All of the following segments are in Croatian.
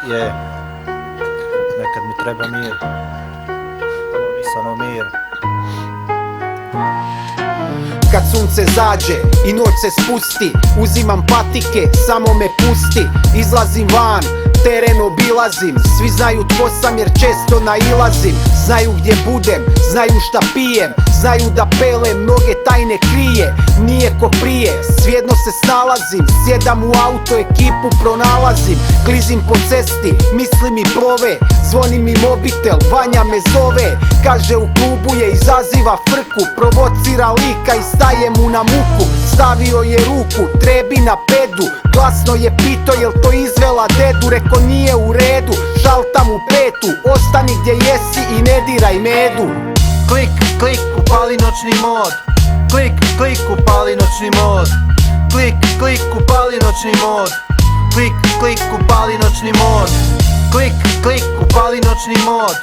Je, nekad mi treba mir, samo mir. Kad sunce zađe i noć se spusti, uzimam patike, samo me pusti. Izlazim van, teren obilazim, svi znaju tko sam jer često nailazim. Znaju gdje budem, znaju šta pijem, znaju da pele mnoge tajne krije. Nije ko prije, svjedno se snalazim, sjedam u auto, ekipu pronalazim. Klizim po cesti, misli mi plove, zvoni mi mobitel, Vanja me zove. Kaže u klubu je, izaziva frku, provocira lika i staje mu na muku. Stavio je ruku, trebi na pedu, glasno je pito jel to izvela dedu. Reko nije u redu, šaltam u petu, ostani gdje jesi i ne diraj medu. Klik, klik, upali noćni mod. Klik, klik, upali noćni mod. Klik, klik, upali noćni mod. Klik, klik, upali noćni mod. Klik, klik, upali noćni mod.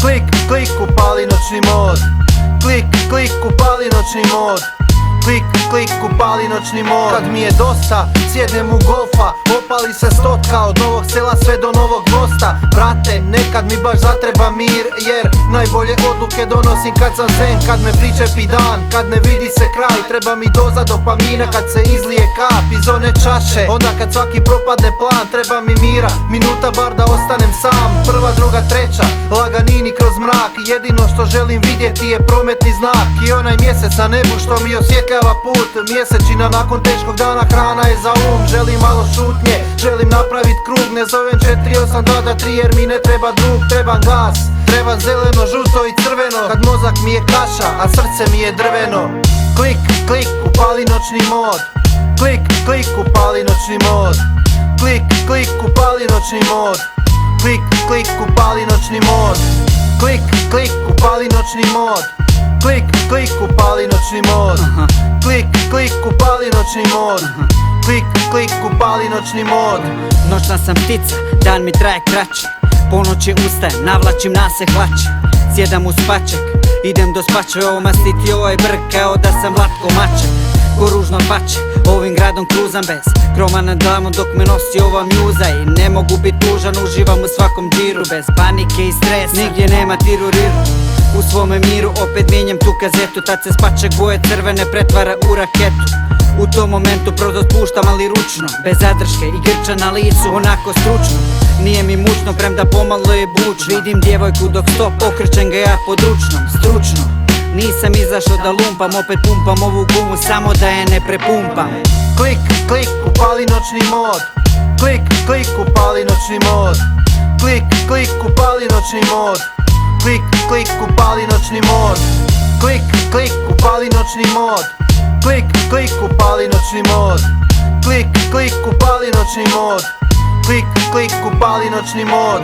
Klik, klik, upali noćni mod. Klik, klik, upali noćni mod. Klik, klik, upali noćni mod. Kad mi je dosta, sjednem u golfa, opali se stotka od novog sela sve do novog mosta. Brate, nekad mi baš zatreba mir, jer najbolje odluke donosim kad sam zen. Kad me pričepi dan, kad ne vidi se kraj, treba mi doza dopamina kad se izlije kap iz one čaše. Onda kad svaki propadne plan, treba mi mira, minuta bar da ostanem sam. Prva, druga, treća, laganini kroz mrak. Jedino što želim vidjeti je prometni znak i onaj mjesec na nebu što mi osvjetljava put. Mjesečina nakon teškog dana, hrana je za um. Želim malo šutnje, želim napravit krug. Ne zovem 48223 jer mi ne treba drug. Trebam gas, trebam zeleno, žuto i crveno. Kad mozak mi je kaša, a srce mi je drveno. Klik, klik, upali noćni mod. Klik, klik, upali noćni mod. Klik, klik, upali noćni mod. Klik, klik, upali noćni mod. Klik, klik, upali noćni mod. Klik, klik, upali noćni mod. Klik, klik, upali noćni mod. Klik, klik, upali noćni mod. Noćna sam ptica, dan mi traje kraće. Ponoći ustajem, navlačim nase hlače. Sjedam uz paček, idem do spače. Ovo mastiti ovaj brk kao da sam Vlatko Maček. Ko ružno pače, ovim gradom kruzam bez kroma nad glavom dok me nosi ova mjuza. I ne mogu bit tužan, uživam u svakom džiru. Bez panike i stresa, nigdje nema tiruriru. U svome miru opet mijenjam tu kazetu. Tad se spaček boje crvene pretvara u raketu. U tom momentu prodot puštam ali ručno, bez zadrške i grča na licu, onako stručno. Nije mi mučno, premda pomalo je bučno. Vidim djevojku dok stop, okrećem ga ja pod ručnom, stručno. Nisam izašao da lumpam, opet pumpam ovu gumu, samo da je ne prepumpam. Klik, klik, upali noćni mod. Klik, klik, upali noćni mod. Klik, klik, upali noćni mod. Klik, klik, upali noćni mod. Klik, klik, upali noćni mod. Klik, klik, upali noćni mod. Klik, klik, upali noćni mod. Klik, klik, upali noćni mod.